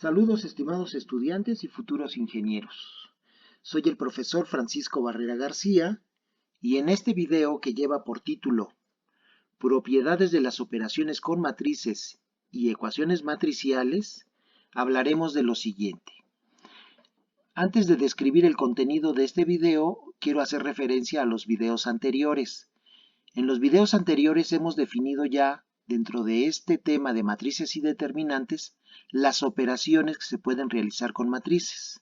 Saludos estimados estudiantes y futuros ingenieros. Soy el profesor Francisco Barrera García y en este video que lleva por título Propiedades de las operaciones con matrices y ecuaciones matriciales, hablaremos de lo siguiente. Antes de describir el contenido de este video, quiero hacer referencia a los videos anteriores. En los videos anteriores hemos definido ya, dentro de este tema de matrices y determinantes, las operaciones que se pueden realizar con matrices.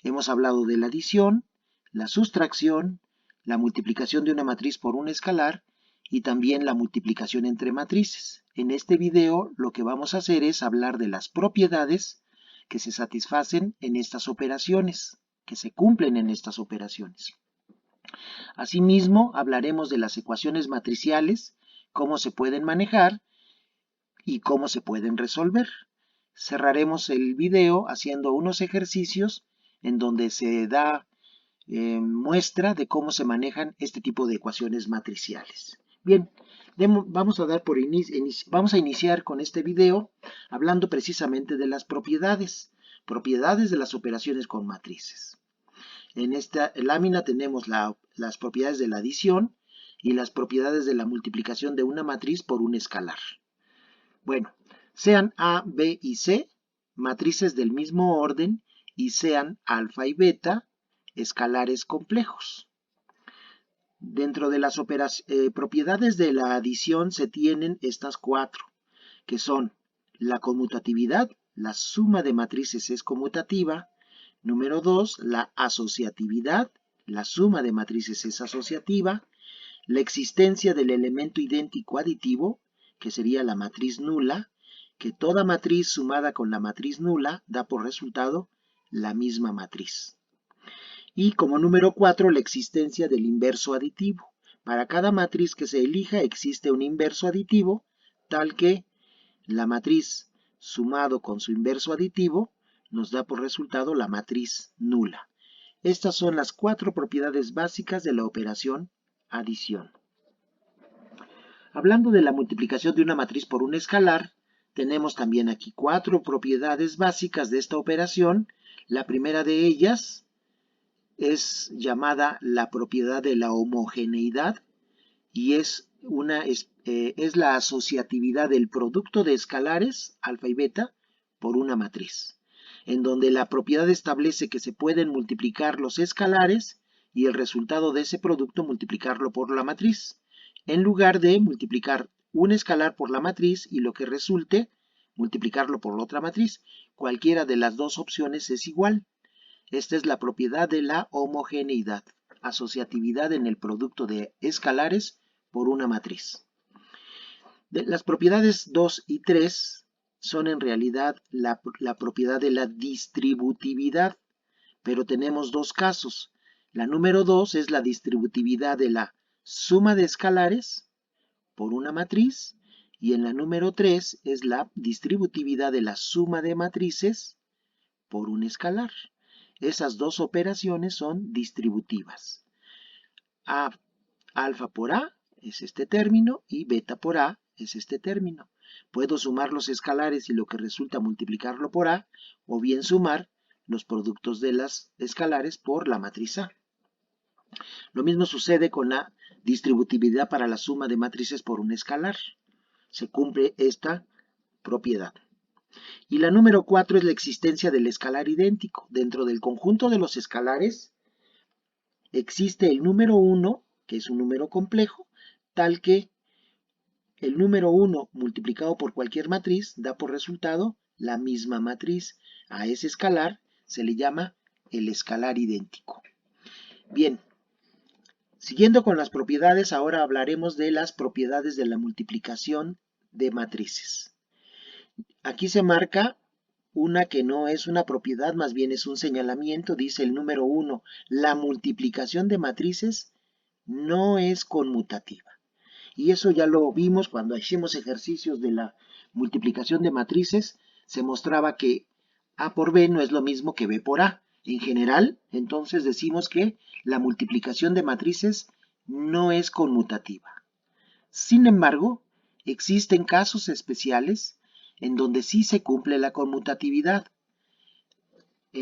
Hemos hablado de la adición, la sustracción, la multiplicación de una matriz por un escalar y también la multiplicación entre matrices. En este video lo que vamos a hacer es hablar de las propiedades que se satisfacen en estas operaciones, que se cumplen en estas operaciones. Asimismo, hablaremos de las ecuaciones matriciales, cómo se pueden manejar y cómo se pueden resolver. Cerraremos el video haciendo unos ejercicios en donde se da muestra de cómo se manejan este tipo de ecuaciones matriciales. Bien, vamos a iniciar con este video hablando precisamente de las propiedades de las operaciones con matrices. En esta lámina tenemos las propiedades de la adición y las propiedades de la multiplicación de una matriz por un escalar. Bueno, sean A, B y C matrices del mismo orden y sean alfa y beta escalares complejos. Dentro de las propiedades de la adición se tienen estas cuatro, que son la conmutatividad, la suma de matrices es conmutativa. Número 2, la asociatividad, la suma de matrices es asociativa. La existencia del elemento idéntico aditivo, que sería la matriz nula, que toda matriz sumada con la matriz nula da por resultado la misma matriz. Y como número 4, la existencia del inverso aditivo. Para cada matriz que se elija existe un inverso aditivo, tal que la matriz sumado con su inverso aditivo nos da por resultado la matriz nula. Estas son las cuatro propiedades básicas de la operación adición. Hablando de la multiplicación de una matriz por un escalar, tenemos también aquí cuatro propiedades básicas de esta operación. La primera de ellas es llamada la propiedad de la homogeneidad y es la asociatividad del producto de escalares, alfa y beta, por una matriz, en donde la propiedad establece que se pueden multiplicar los escalares y el resultado de ese producto multiplicarlo por la matriz, en lugar de multiplicar un escalar por la matriz y lo que resulte multiplicarlo por la otra matriz. Cualquiera de las dos opciones es igual. Esta es la propiedad de la homogeneidad, asociatividad en el producto de escalares por una matriz. Las propiedades 2 y 3 son en realidad la propiedad de la distributividad, pero tenemos dos casos. La número 2 es la distributividad de la suma de escalares por una matriz y en la número 3 es la distributividad de la suma de matrices por un escalar. Esas dos operaciones son distributivas. Alfa por A es este término y beta por A es este término. Puedo sumar los escalares y lo que resulta multiplicarlo por A, o bien sumar los productos de las escalares por la matriz A. Lo mismo sucede con la distributividad para la suma de matrices por un escalar. Se cumple esta propiedad. Y la número 4 es la existencia del escalar idéntico. Dentro del conjunto de los escalares existe el número 1, que es un número complejo, tal que el número 1 multiplicado por cualquier matriz da por resultado la misma matriz. A ese escalar se le llama el escalar idéntico. Bien, siguiendo con las propiedades, ahora hablaremos de las propiedades de la multiplicación de matrices. Aquí se marca una que no es una propiedad, más bien es un señalamiento. Dice el número 1, la multiplicación de matrices no es conmutativa. Y eso ya lo vimos cuando hicimos ejercicios de la multiplicación de matrices. Se mostraba que A por B no es lo mismo que B por A. En general, entonces decimos que la multiplicación de matrices no es conmutativa. Sin embargo, existen casos especiales en donde sí se cumple la conmutatividad.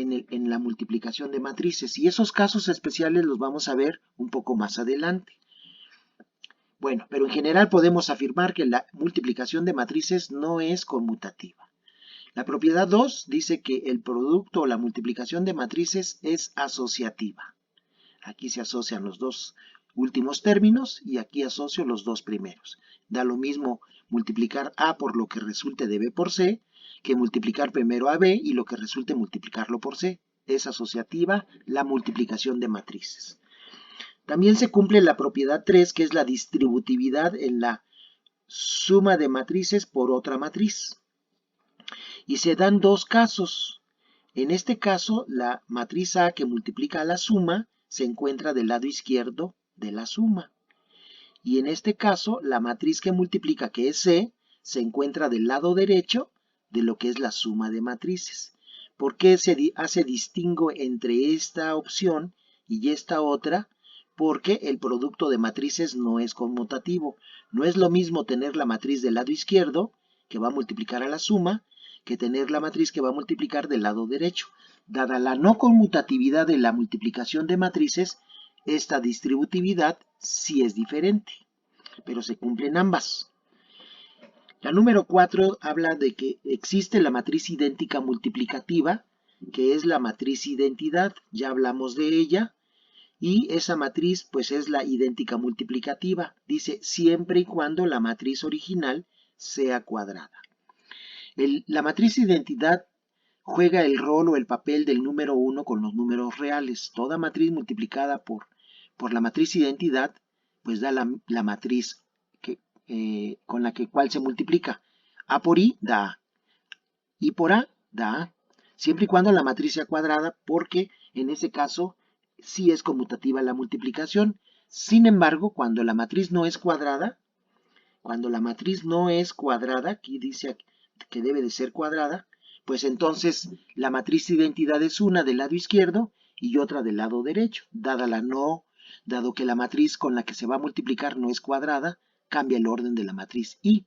en la multiplicación de matrices. Y esos casos especiales los vamos a ver un poco más adelante. Bueno, pero en general podemos afirmar que la multiplicación de matrices no es conmutativa. La propiedad 2 dice que el producto o la multiplicación de matrices es asociativa. Aquí se asocian los dos últimos términos y aquí asocio los dos primeros. Da lo mismo multiplicar A por lo que resulte de B por C que multiplicar primero a B y lo que resulte multiplicarlo por C. Es asociativa la multiplicación de matrices. También se cumple la propiedad 3, que es la distributividad en la suma de matrices por otra matriz. Y se dan dos casos. En este caso, la matriz A que multiplica a la suma se encuentra del lado izquierdo de la suma. Y en este caso, la matriz que multiplica, que es C, se encuentra del lado derecho de lo que es la suma de matrices. ¿Por qué se hace distingo entre esta opción y esta otra? Porque el producto de matrices no es conmutativo. No es lo mismo tener la matriz del lado izquierdo, que va a multiplicar a la suma, que tener la matriz que va a multiplicar del lado derecho. Dada la no conmutatividad de la multiplicación de matrices, esta distributividad sí es diferente, pero se cumplen ambas. La número 4 habla de que existe la matriz idéntica multiplicativa, que es la matriz identidad, ya hablamos de ella, y esa matriz pues es la idéntica multiplicativa, dice siempre y cuando la matriz original sea cuadrada. La matriz identidad juega el rol o el papel del número 1 con los números reales. Toda matriz multiplicada por la matriz identidad, pues da la matriz con la cual se multiplica. A por I da A. I por A da A. Siempre y cuando la matriz sea cuadrada, porque en ese caso sí es conmutativa la multiplicación. Sin embargo, cuando la matriz no es cuadrada, aquí dice que debe de ser cuadrada, pues entonces la matriz identidad es una del lado izquierdo y otra del lado derecho. Dado que la matriz con la que se va a multiplicar no es cuadrada, cambia el orden de la matriz I.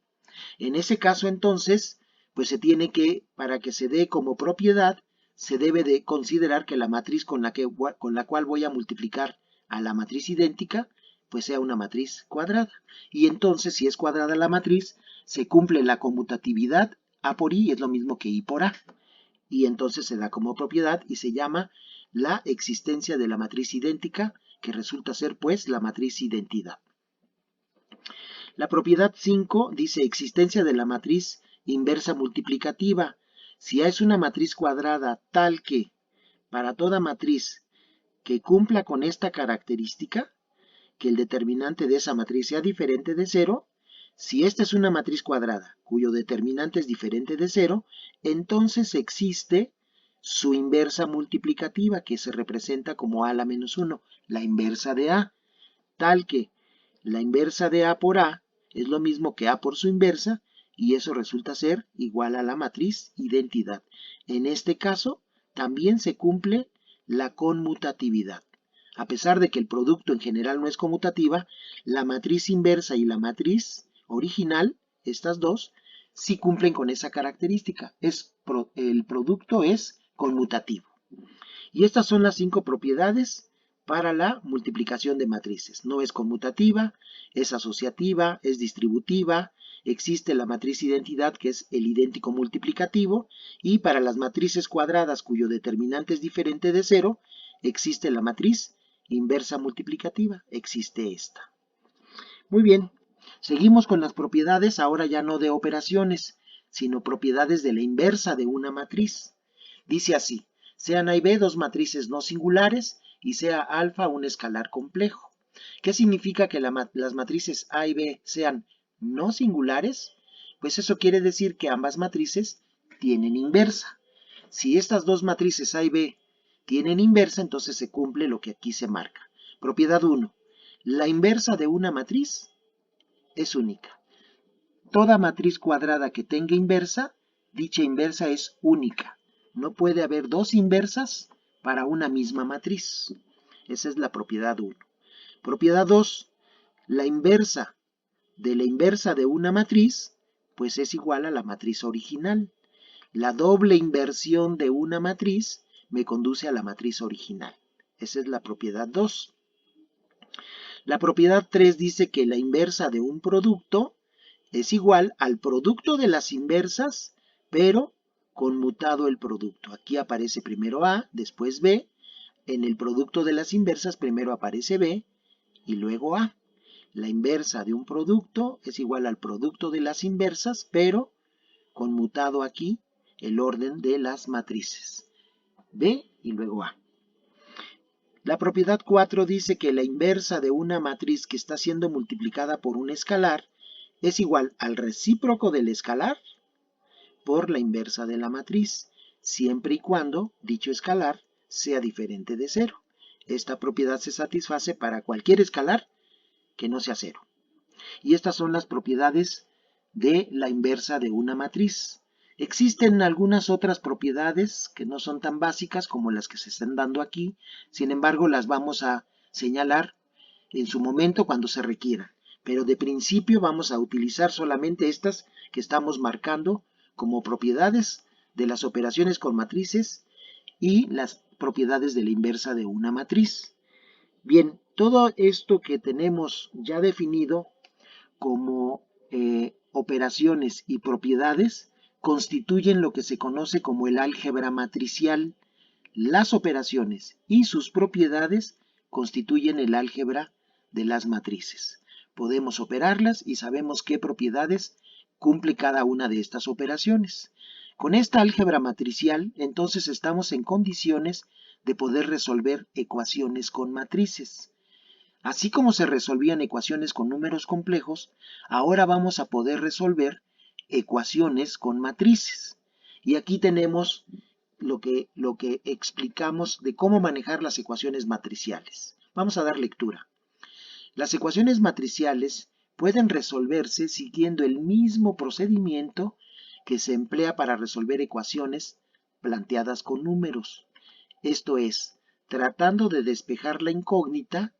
En ese caso entonces, pues se tiene que, para que se dé como propiedad, se debe de considerar que la matriz con la cual voy a multiplicar a la matriz idéntica, pues sea una matriz cuadrada. Y entonces, si es cuadrada la matriz, se cumple la conmutatividad. A por I es lo mismo que I por A. Y entonces se da como propiedad y se llama la existencia de la matriz idéntica, que resulta ser pues la matriz identidad. La propiedad 5 dice existencia de la matriz inversa multiplicativa. Si A es una matriz cuadrada tal que, para toda matriz que cumpla con esta característica, que el determinante de esa matriz sea diferente de 0, si esta es una matriz cuadrada cuyo determinante es diferente de 0, entonces existe su inversa multiplicativa, que se representa como A a la menos 1, la inversa de A, tal que la inversa de A por A es lo mismo que A por su inversa, y eso resulta ser igual a la matriz identidad. En este caso, también se cumple la conmutatividad. A pesar de que el producto en general no es conmutativa, la matriz inversa y la matriz original, estas dos, sí cumplen con esa característica. El producto es conmutativo. Y estas son las 5 propiedades para la multiplicación de matrices. No es conmutativa, es asociativa, es distributiva, existe la matriz identidad, que es el idéntico multiplicativo, y para las matrices cuadradas cuyo determinante es diferente de 0, existe la matriz inversa multiplicativa, existe esta. Muy bien, seguimos con las propiedades, ahora ya no de operaciones, sino propiedades de la inversa de una matriz. Dice así: sean A y B dos matrices no singulares y sea alfa un escalar complejo. ¿Qué significa que las matrices A y B sean no singulares? Pues eso quiere decir que ambas matrices tienen inversa. Si estas dos matrices A y B tienen inversa, entonces se cumple lo que aquí se marca. Propiedad 1. La inversa de una matriz es única. Toda matriz cuadrada que tenga inversa, dicha inversa es única. No puede haber dos inversas para una misma matriz. Esa es la propiedad 1. Propiedad 2. La inversa de una matriz, pues es igual a la matriz original. La doble inversión de una matriz, me conduce a la matriz original. Esa es la propiedad 2. La propiedad 3 dice que la inversa de un producto es igual al producto de las inversas, pero conmutado el producto. Aquí aparece primero A, después B. En el producto de las inversas primero aparece B y luego A. La inversa de un producto es igual al producto de las inversas, pero conmutado aquí el orden de las matrices. B y luego A. La propiedad 4 dice que la inversa de una matriz que está siendo multiplicada por un escalar es igual al recíproco del escalar por la inversa de la matriz, siempre y cuando dicho escalar sea diferente de 0. Esta propiedad se satisface para cualquier escalar que no sea 0. Y estas son las propiedades de la inversa de una matriz. Existen algunas otras propiedades que no son tan básicas como las que se están dando aquí, sin embargo las vamos a señalar en su momento cuando se requieran. Pero de principio vamos a utilizar solamente estas que estamos marcando como propiedades de las operaciones con matrices y las propiedades de la inversa de una matriz. Bien, todo esto que tenemos ya definido como operaciones y propiedades constituyen lo que se conoce como el álgebra matricial. Las operaciones y sus propiedades constituyen el álgebra de las matrices. Podemos operarlas y sabemos qué propiedades cumple cada una de estas operaciones. Con esta álgebra matricial, entonces estamos en condiciones de poder resolver ecuaciones con matrices. Así como se resolvían ecuaciones con números complejos, ahora vamos a poder resolver ecuaciones con matrices. Y aquí tenemos lo que explicamos de cómo manejar las ecuaciones matriciales. Vamos a dar lectura. Las ecuaciones matriciales pueden resolverse siguiendo el mismo procedimiento que se emplea para resolver ecuaciones planteadas con números. Esto es, tratando de despejar la incógnita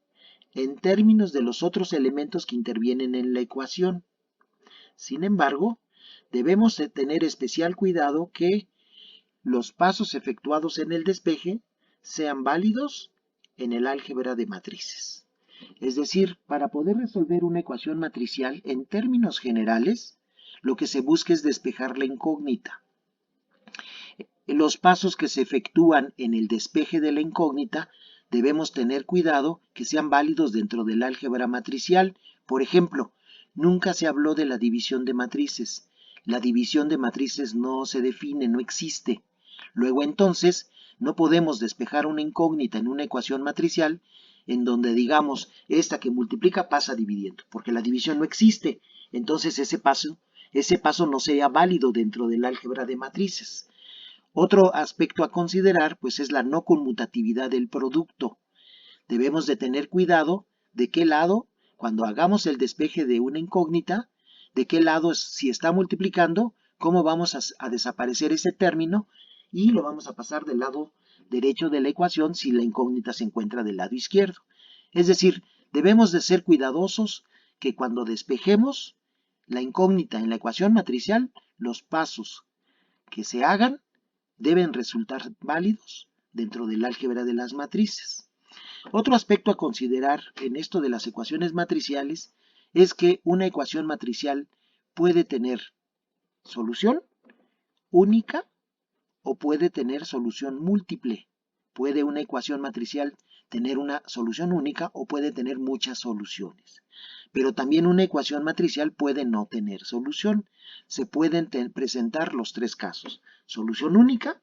en términos de los otros elementos que intervienen en la ecuación. Sin embargo, debemos tener especial cuidado que los pasos efectuados en el despeje sean válidos en el álgebra de matrices. Es decir, para poder resolver una ecuación matricial en términos generales, lo que se busca es despejar la incógnita. Los pasos que se efectúan en el despeje de la incógnita debemos tener cuidado que sean válidos dentro del álgebra matricial. Por ejemplo, nunca se habló de la división de matrices. La división de matrices no se define, no existe. Luego entonces, no podemos despejar una incógnita en una ecuación matricial en donde digamos, esta que multiplica pasa dividiendo, porque la división no existe. Entonces ese paso no sería válido dentro del álgebra de matrices. Otro aspecto a considerar pues es la no conmutatividad del producto. Debemos de tener cuidado de qué lado, cuando hagamos el despeje de una incógnita, de qué lado si está multiplicando, cómo vamos a desaparecer ese término y lo vamos a pasar del lado derecho de la ecuación si la incógnita se encuentra del lado izquierdo. Es decir, debemos de ser cuidadosos que cuando despejemos la incógnita en la ecuación matricial, los pasos que se hagan deben resultar válidos dentro del álgebra de las matrices. Otro aspecto a considerar en esto de las ecuaciones matriciales es que una ecuación matricial puede tener solución única o puede tener solución múltiple. Puede una ecuación matricial tener una solución única o puede tener muchas soluciones. Pero también una ecuación matricial puede no tener solución. Se pueden presentar los tres casos: solución única,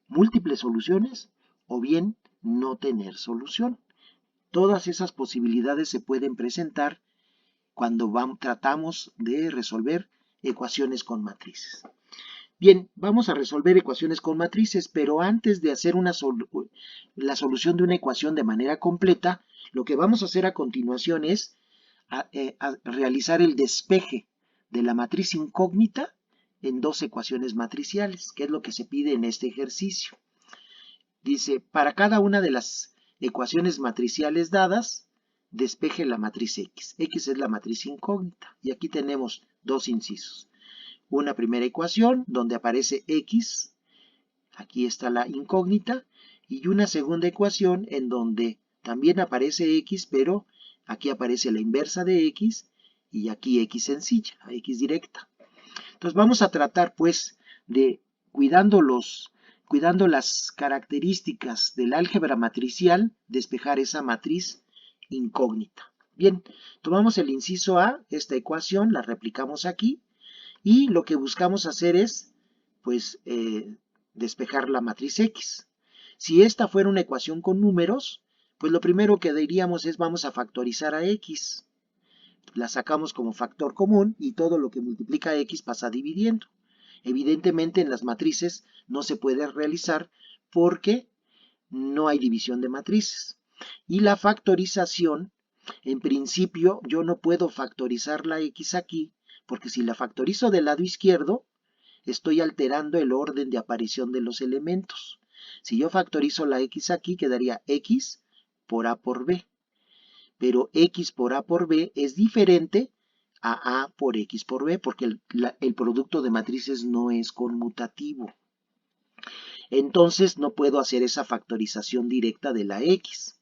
múltiples soluciones o bien no tener solución. Todas esas posibilidades se pueden presentar cuando tratamos de resolver ecuaciones con matrices. Bien, vamos a resolver ecuaciones con matrices, pero antes de hacer la solución de una ecuación de manera completa, lo que vamos a hacer a continuación es realizar el despeje de la matriz incógnita en dos ecuaciones matriciales, que es lo que se pide en este ejercicio. Dice, para cada una de las ecuaciones matriciales dadas, despeje la matriz X. X es la matriz incógnita. Y aquí tenemos dos incisos. Una primera ecuación donde aparece X aquí está la incógnita, y una segunda ecuación en donde también aparece x, pero aquí aparece la inversa de x, y aquí x sencilla, x directa. Entonces vamos a tratar pues de, cuidando las características del álgebra matricial, despejar esa matriz incógnita. Bien, tomamos el inciso A, esta ecuación, la replicamos aquí, y lo que buscamos hacer es, pues, despejar la matriz X. Si esta fuera una ecuación con números, pues lo primero que diríamos es vamos a factorizar a X. La sacamos como factor común y todo lo que multiplica a X pasa dividiendo. Evidentemente en las matrices no se puede realizar porque no hay división de matrices. Y la factorización, en principio yo no puedo factorizar la X aquí, porque si la factorizo del lado izquierdo, estoy alterando el orden de aparición de los elementos. Si yo factorizo la X aquí, quedaría X por A por B. Pero X por A por B es diferente a A por X por B, porque el producto de matrices no es conmutativo. Entonces no puedo hacer esa factorización directa de la X.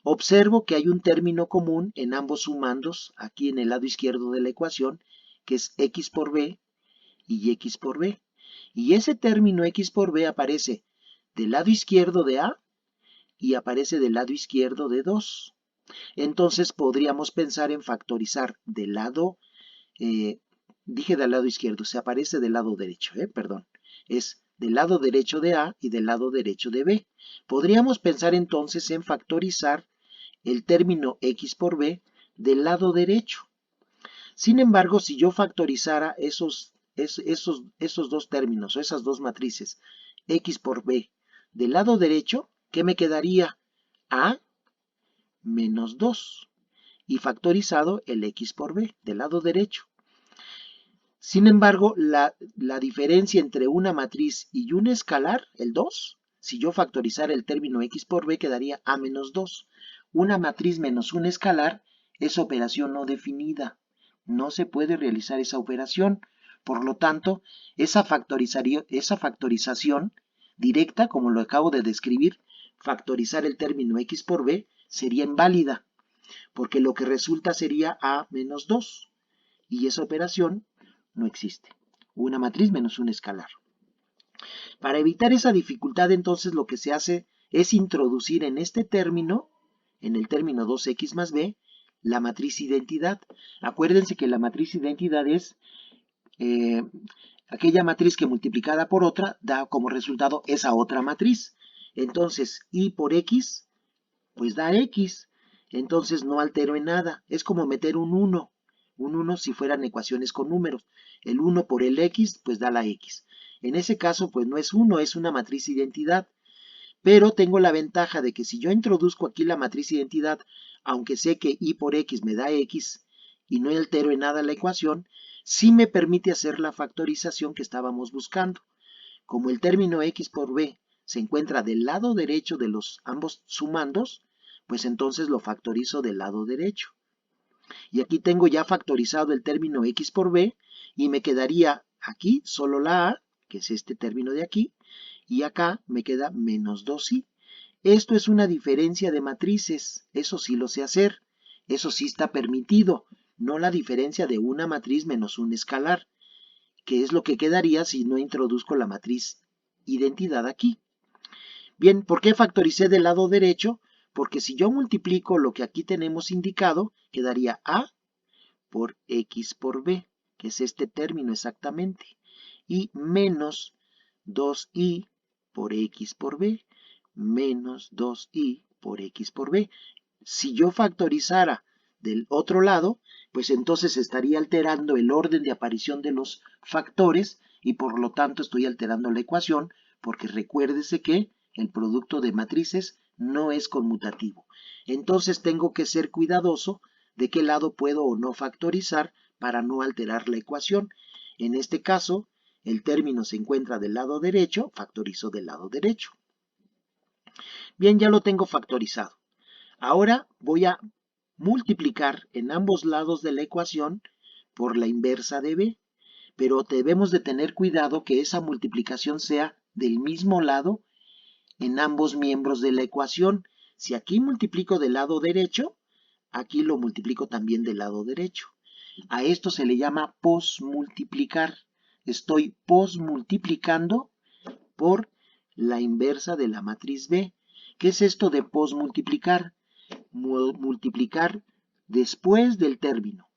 Observo que hay un término común en ambos sumandos, aquí en el lado izquierdo de la ecuación, que es X por B y X por B. Y ese término X por B aparece del lado izquierdo de A y aparece del lado izquierdo de 2. Entonces podríamos pensar en factorizar del lado, dije del lado izquierdo, se aparece del lado derecho, perdón. Es del lado derecho de A y del lado derecho de B. Podríamos pensar entonces en factorizar el término X por B del lado derecho. Sin embargo, si yo factorizara esos dos términos o esas dos matrices, X por B, del lado derecho, ¿qué me quedaría? A menos 2. Y factorizado el X por B, del lado derecho. Sin embargo, la diferencia entre una matriz y un escalar, el 2, si yo factorizara el término X por B, quedaría A menos 2. Una matriz menos un escalar es operación no definida. No se puede realizar esa operación. Por lo tanto, esa factorización directa, como lo acabo de describir, factorizar el término X por B, sería inválida, porque lo que resulta sería A menos 2. Y esa operación no existe. Una matriz menos un escalar. Para evitar esa dificultad, entonces, lo que se hace es introducir en este término, en el término 2x más b, la matriz identidad. Acuérdense que la matriz identidad es aquella matriz que multiplicada por otra da como resultado esa otra matriz. Entonces, y por x, pues da x. Entonces no altero en nada. Es como meter un 1. Un 1 si fueran ecuaciones con números. El 1 por el x, pues da la x. En ese caso, pues no es 1, es una matriz identidad. Pero tengo la ventaja de que si yo introduzco aquí la matriz identidad, aunque sé que y por x me da x y no altero en nada la ecuación, sí me permite hacer la factorización que estábamos buscando. Como el término x por b se encuentra del lado derecho de los ambos sumandos, pues entonces lo factorizo del lado derecho. Y aquí tengo ya factorizado el término x por b y me quedaría aquí solo la a, que es este término de aquí, y acá me queda menos 2i. Esto es una diferencia de matrices, eso sí lo sé hacer, eso sí está permitido, no la diferencia de una matriz menos un escalar, que es lo que quedaría si no introduzco la matriz identidad aquí. Bien, ¿por qué factoricé del lado derecho? Porque si yo multiplico lo que aquí tenemos indicado, quedaría a por x por b, que es este término exactamente, y menos 2i por x por b, menos 2i por x por b. Si yo factorizara del otro lado, pues entonces estaría alterando el orden de aparición de los factores y por lo tanto estoy alterando la ecuación, porque recuérdese que el producto de matrices no es conmutativo. Entonces tengo que ser cuidadoso de qué lado puedo o no factorizar para no alterar la ecuación. En este caso, el término se encuentra del lado derecho, factorizo del lado derecho. Bien, ya lo tengo factorizado. Ahora voy a multiplicar en ambos lados de la ecuación por la inversa de b, pero debemos de tener cuidado que esa multiplicación sea del mismo lado en ambos miembros de la ecuación. Si aquí multiplico del lado derecho, aquí lo multiplico también del lado derecho. A esto se le llama posmultiplicar. Estoy posmultiplicando por la inversa de la matriz B. ¿Qué es esto de posmultiplicar? Multiplicar después del término.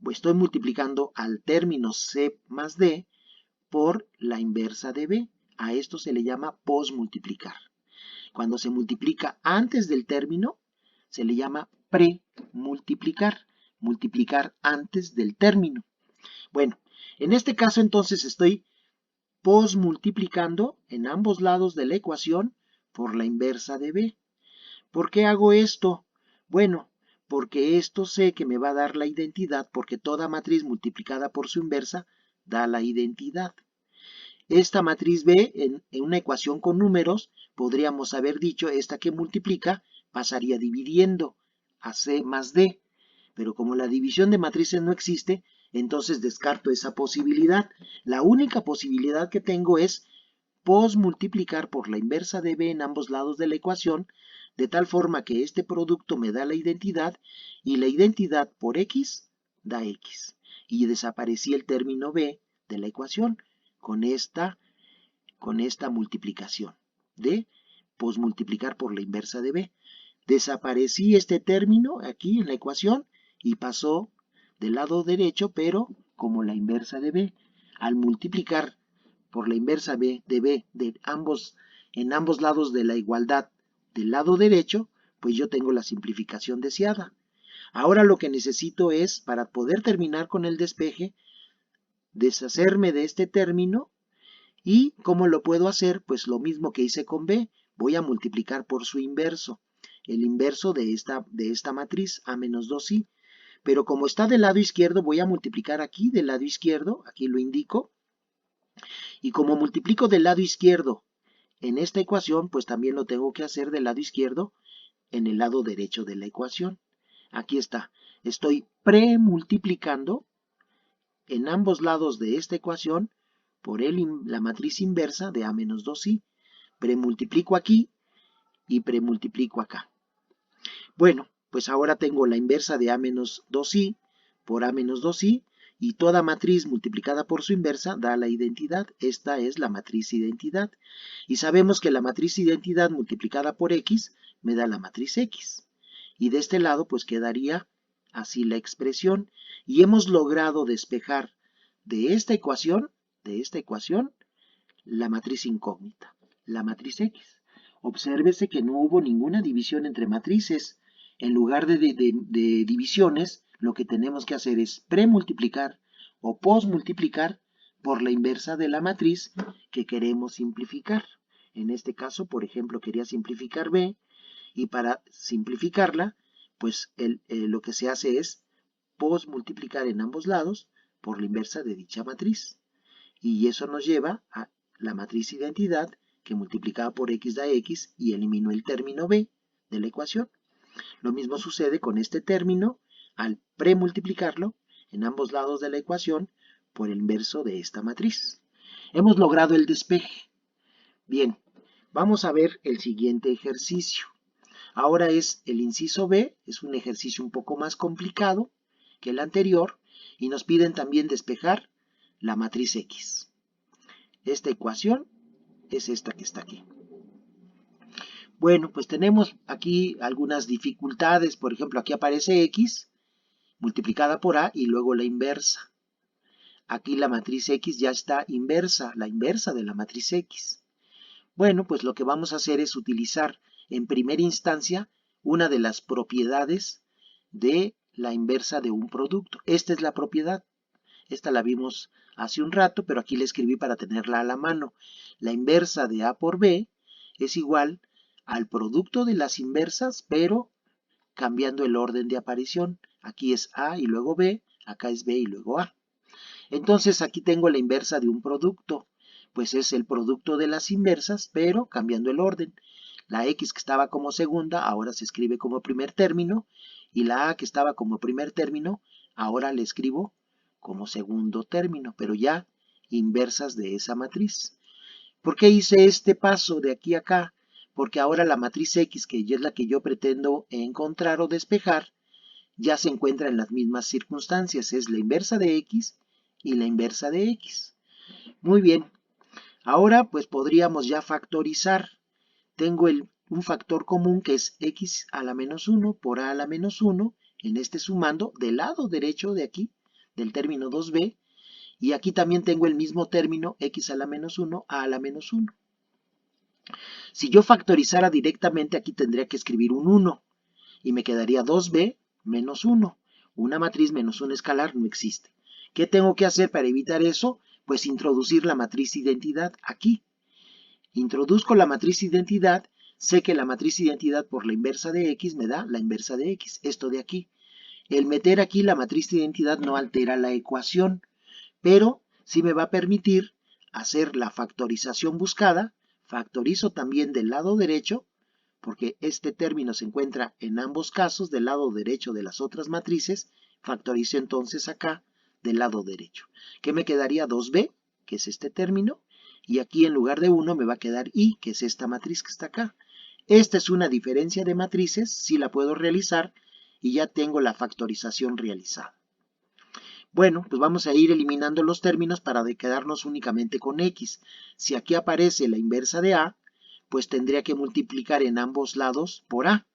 Pues estoy multiplicando al término C más D por la inversa de B. A esto se le llama posmultiplicar. Cuando se multiplica antes del término, se le llama premultiplicar. Multiplicar antes del término. Bueno, en este caso entonces estoy posmultiplicando en ambos lados de la ecuación por la inversa de B. ¿Por qué hago esto? Bueno, porque esto sé que me va a dar la identidad, porque toda matriz multiplicada por su inversa da la identidad. Esta matriz B, en una ecuación con números, podríamos haber dicho, esta que multiplica pasaría dividiendo a C más D. Pero como la división de matrices no existe, entonces descarto esa posibilidad. La única posibilidad que tengo es posmultiplicar por la inversa de B en ambos lados de la ecuación, de tal forma que este producto me da la identidad, y la identidad por X da X. Y desaparecí el término B de la ecuación con esta multiplicación de posmultiplicar por la inversa de B. Desaparecí este término aquí en la ecuación y pasó del lado derecho, pero como la inversa de B. Al multiplicar por la inversa B en ambos lados de la igualdad del lado derecho, pues yo tengo la simplificación deseada. Ahora lo que necesito es, para poder terminar con el despeje, deshacerme de este término. ¿Y cómo lo puedo hacer? Pues lo mismo que hice con B, voy a multiplicar por su inverso, el inverso de esta matriz, A menos 2i. Pero como está del lado izquierdo, voy a multiplicar aquí del lado izquierdo, aquí lo indico. Y como multiplico del lado izquierdo en esta ecuación, pues también lo tengo que hacer del lado izquierdo en el lado derecho de la ecuación. Aquí está, estoy premultiplicando en ambos lados de esta ecuación por la matriz inversa de A menos 2i. Premultiplico aquí y premultiplico acá. Bueno, pues ahora tengo la inversa de A menos 2i por A menos 2i, y toda matriz multiplicada por su inversa da la identidad. Esta es la matriz identidad. Y sabemos que la matriz identidad multiplicada por X me da la matriz X. Y de este lado pues quedaría así la expresión. Y hemos logrado despejar de esta ecuación, la matriz incógnita, la matriz X. Obsérvese que no hubo ninguna división entre matrices. En lugar de divisiones, lo que tenemos que hacer es premultiplicar o posmultiplicar por la inversa de la matriz que queremos simplificar. En este caso, por ejemplo, quería simplificar B, y para simplificarla, pues lo que se hace es posmultiplicar en ambos lados por la inversa de dicha matriz. Y eso nos lleva a la matriz identidad, que multiplicada por X da X, y eliminó el término B de la ecuación. Lo mismo sucede con este término al premultiplicarlo en ambos lados de la ecuación por el inverso de esta matriz. Hemos logrado el despeje. Bien, vamos a ver el siguiente ejercicio. Ahora es el inciso B, es un ejercicio un poco más complicado que el anterior, y nos piden también despejar la matriz X. Esta ecuación es esta que está aquí. Bueno, pues tenemos aquí algunas dificultades. Por ejemplo, aquí aparece X multiplicada por A y luego la inversa. Aquí la matriz X ya está inversa, la inversa de la matriz X. Bueno, pues lo que vamos a hacer es utilizar en primera instancia una de las propiedades de la inversa de un producto. Esta es la propiedad. Esta la vimos hace un rato, pero aquí la escribí para tenerla a la mano. La inversa de A por B es igual al producto de las inversas, pero cambiando el orden de aparición. Aquí es A y luego B, acá es B y luego A. Entonces aquí tengo la inversa de un producto, pues es el producto de las inversas, pero cambiando el orden. La X que estaba como segunda, ahora se escribe como primer término, y la A que estaba como primer término, ahora la escribo como segundo término, pero ya inversas de esa matriz. ¿Por qué hice este paso de aquí a acá? Porque ahora la matriz X, que ya es la que yo pretendo encontrar o despejar, ya se encuentra en las mismas circunstancias. Es la inversa de X y la inversa de X. Muy bien. Ahora pues podríamos ya factorizar. Tengo un factor común que es X a la menos 1 por A a la menos 1, en este sumando del lado derecho de aquí, del término 2b, y aquí también tengo el mismo término X a la menos 1, A a la menos 1. Si yo factorizara directamente, aquí tendría que escribir un 1, y me quedaría 2b menos 1. Una matriz menos un escalar no existe. ¿Qué tengo que hacer para evitar eso? Pues introducir la matriz identidad aquí. Introduzco la matriz identidad, sé que la matriz identidad por la inversa de X me da la inversa de X, esto de aquí. El meter aquí la matriz identidad no altera la ecuación, pero sí me va a permitir hacer la factorización buscada. Factorizo también del lado derecho, porque este término se encuentra en ambos casos del lado derecho de las otras matrices. Factorizo entonces acá del lado derecho. ¿Qué me quedaría? 2b, que es este término, y aquí en lugar de 1 me va a quedar i, que es esta matriz que está acá. Esta es una diferencia de matrices, sí la puedo realizar, y ya tengo la factorización realizada. Bueno, pues vamos a ir eliminando los términos para quedarnos únicamente con x. Si aquí aparece la inversa de a, pues tendría que multiplicar en ambos lados por a,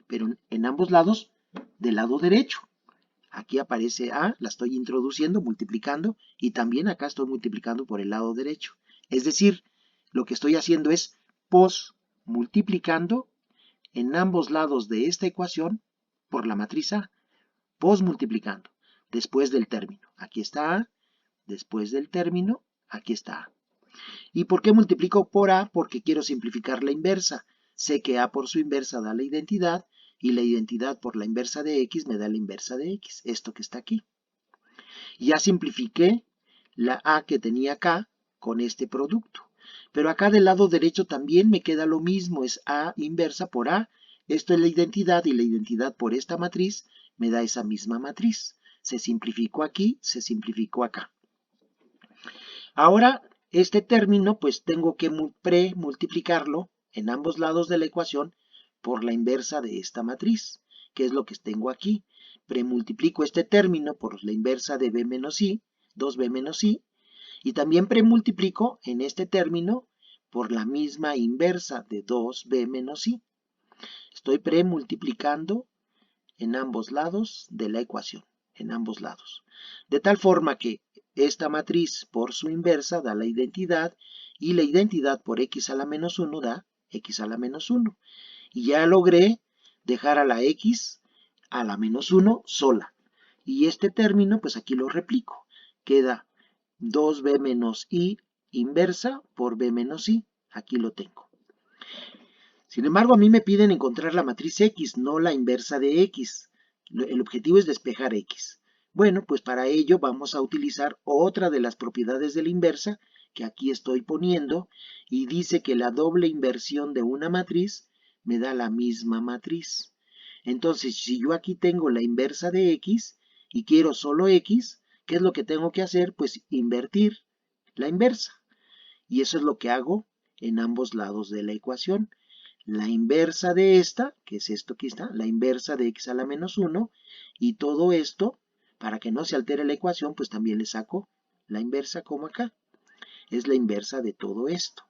pero en ambos lados del lado derecho. Aquí aparece a, la estoy introduciendo, multiplicando, y también acá estoy multiplicando por el lado derecho. Es decir, lo que estoy haciendo es multiplicando en ambos lados de esta ecuación por la matriz a, multiplicando después del término. Aquí está a, después del término, aquí está a. ¿Y por qué multiplico por a? Porque quiero simplificar la inversa. Sé que a por su inversa da la identidad, y la identidad por la inversa de x me da la inversa de x, esto que está aquí. Ya simplifiqué la a que tenía acá con este producto. Pero acá del lado derecho también me queda lo mismo, es a inversa por a. Esto es la identidad, y la identidad por esta matriz me da esa misma matriz. Se simplificó aquí, se simplificó acá. Ahora, este término, pues tengo que premultiplicarlo en ambos lados de la ecuación por la inversa de esta matriz, que es lo que tengo aquí. Premultiplico este término por la inversa de b menos i, 2b menos i, y también premultiplico en este término por la misma inversa de 2b menos i. Estoy premultiplicando en ambos lados de la ecuación, en ambos lados. De tal forma que esta matriz por su inversa da la identidad, y la identidad por x a la menos 1 da x a la menos 1. Y ya logré dejar a la x a la menos 1 sola. Y este término, pues aquí lo replico. Queda 2b menos i inversa por b menos i. Aquí lo tengo. Sin embargo, a mí me piden encontrar la matriz X, no la inversa de X. El objetivo es despejar X. Bueno, pues para ello vamos a utilizar otra de las propiedades de la inversa que aquí estoy poniendo, y dice que la doble inversión de una matriz me da la misma matriz. Entonces, si yo aquí tengo la inversa de X y quiero solo X, ¿qué es lo que tengo que hacer? Pues invertir la inversa. Y eso es lo que hago en ambos lados de la ecuación. La inversa de esta, que es esto que está, la inversa de x a la menos 1, y todo esto, para que no se altere la ecuación, pues también le saco la inversa como acá. Es la inversa de todo esto.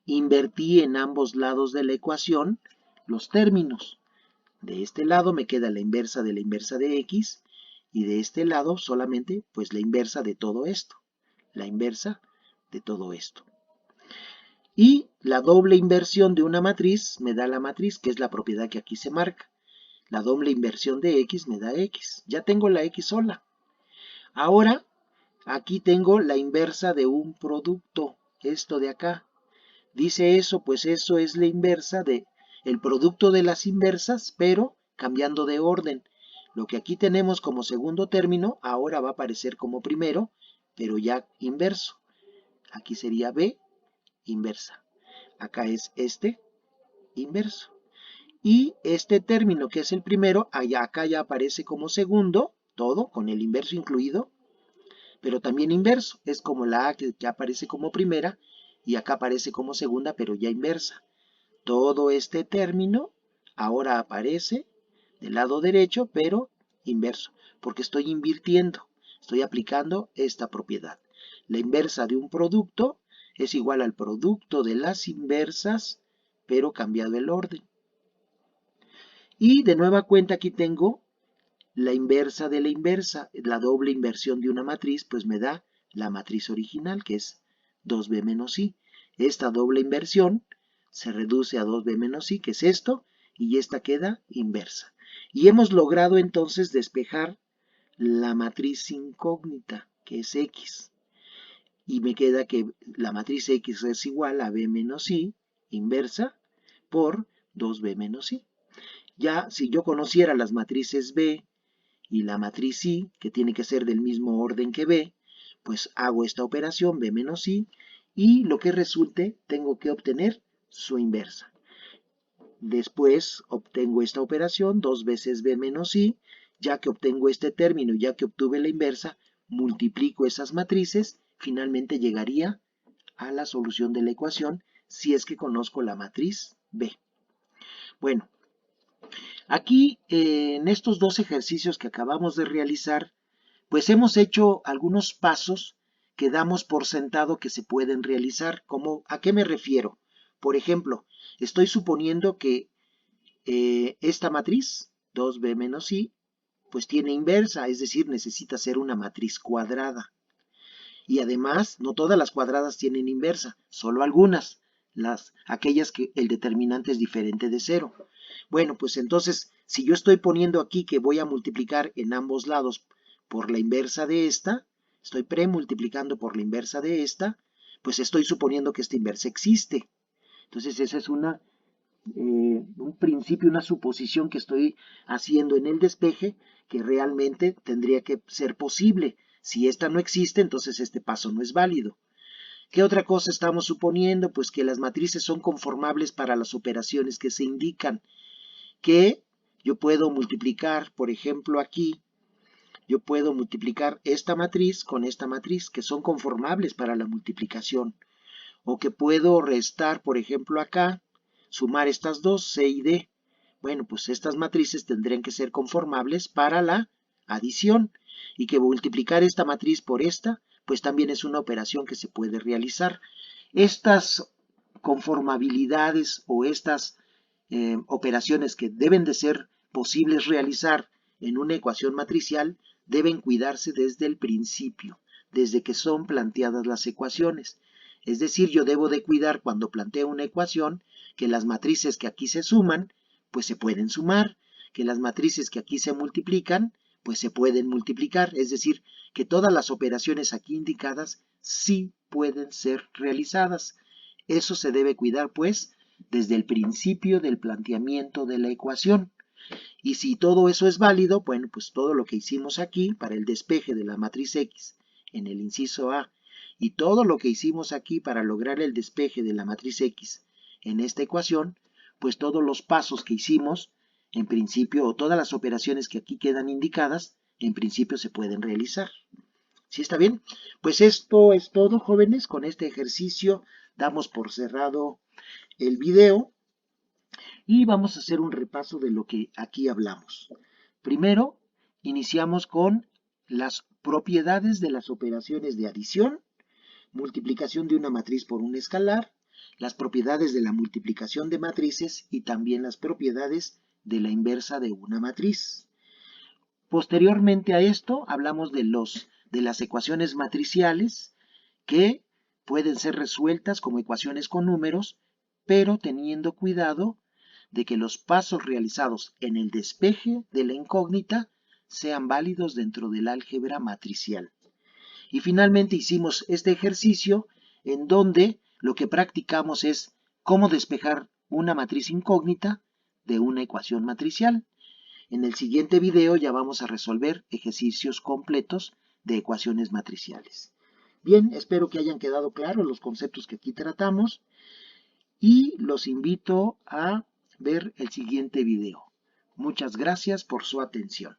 Invertí en ambos lados de la ecuación los términos. De este lado me queda la inversa de x, y de este lado solamente pues la inversa de todo esto. La inversa de todo esto. Y la doble inversión de una matriz me da la matriz, que es la propiedad que aquí se marca. La doble inversión de x me da x. Ya tengo la x sola. Ahora, aquí tengo la inversa de un producto, esto de acá. Dice eso, pues eso es la inversa de el producto de las inversas, pero cambiando de orden. Lo que aquí tenemos como segundo término, ahora va a aparecer como primero, pero ya inverso. Aquí sería b inversa. Acá es este inverso. Y este término que es el primero, acá ya aparece como segundo, todo con el inverso incluido, pero también inverso. Es como la a que aparece como primera, y acá aparece como segunda, pero ya inversa. Todo este término ahora aparece del lado derecho, pero inverso, porque estoy invirtiendo, estoy aplicando esta propiedad. La inversa de un producto es igual al producto de las inversas, pero cambiado el orden. Y de nueva cuenta aquí tengo la inversa de la inversa, la doble inversión de una matriz, pues me da la matriz original, que es 2b menos i. Esta doble inversión se reduce a 2b menos i, que es esto, y esta queda inversa. Y hemos logrado entonces despejar la matriz incógnita, que es x. Y me queda que la matriz x es igual a b menos i, inversa, por 2b menos i. Ya si yo conociera las matrices b y la matriz i, que tiene que ser del mismo orden que b, pues hago esta operación, b menos i, y lo que resulte tengo que obtener su inversa. Después obtengo esta operación, 2 veces b menos i, ya que obtengo este término, ya que obtuve la inversa, multiplico esas matrices, finalmente llegaría a la solución de la ecuación si es que conozco la matriz b. Bueno, aquí en estos dos ejercicios que acabamos de realizar, pues hemos hecho algunos pasos que damos por sentado que se pueden realizar. ¿A qué me refiero? Por ejemplo, estoy suponiendo que esta matriz, 2b menos i, pues tiene inversa, es decir, necesita ser una matriz cuadrada. Y además, no todas las cuadradas tienen inversa, solo algunas, aquellas que el determinante es diferente de 0. Bueno, pues entonces, si yo estoy poniendo aquí que voy a multiplicar en ambos lados por la inversa de esta, estoy premultiplicando por la inversa de esta, pues estoy suponiendo que esta inversa existe. Entonces esa es un principio, una suposición que estoy haciendo en el despeje que realmente tendría que ser posible. Si esta no existe, entonces este paso no es válido. ¿Qué otra cosa estamos suponiendo? Pues que las matrices son conformables para las operaciones que se indican. Que yo puedo multiplicar, por ejemplo, aquí, yo puedo multiplicar esta matriz con esta matriz, que son conformables para la multiplicación. O que puedo restar, por ejemplo, acá, sumar estas dos, C y D. Bueno, pues estas matrices tendrían que ser conformables para la adición. Y que multiplicar esta matriz por esta, pues también es una operación que se puede realizar. Estas conformabilidades o estas operaciones que deben de ser posibles realizar en una ecuación matricial deben cuidarse desde el principio, desde que son planteadas las ecuaciones. Es decir, yo debo de cuidar cuando planteo una ecuación que las matrices que aquí se suman, pues se pueden sumar, que las matrices que aquí se multiplican, pues se pueden multiplicar. Es decir, que todas las operaciones aquí indicadas sí pueden ser realizadas. Eso se debe cuidar, pues, desde el principio del planteamiento de la ecuación. Y si todo eso es válido, bueno, pues todo lo que hicimos aquí para el despeje de la matriz X en el inciso A y todo lo que hicimos aquí para lograr el despeje de la matriz X en esta ecuación, pues todos los pasos que hicimos, en principio, o todas las operaciones que aquí quedan indicadas, en principio se pueden realizar. ¿Sí está bien? Pues esto es todo, jóvenes. Con este ejercicio damos por cerrado el video y vamos a hacer un repaso de lo que aquí hablamos. Primero, iniciamos con las propiedades de las operaciones de adición, multiplicación de una matriz por un escalar, las propiedades de la multiplicación de matrices y también las propiedades de la inversa de una matriz. Posteriormente a esto, hablamos de las ecuaciones matriciales que pueden ser resueltas como ecuaciones con números, pero teniendo cuidado de que los pasos realizados en el despeje de la incógnita sean válidos dentro del álgebra matricial. Y finalmente hicimos este ejercicio en donde lo que practicamos es cómo despejar una matriz incógnita de una ecuación matricial. En el siguiente video ya vamos a resolver ejercicios completos de ecuaciones matriciales. Bien, espero que hayan quedado claros los conceptos que aquí tratamos y los invito a ver el siguiente video. Muchas gracias por su atención.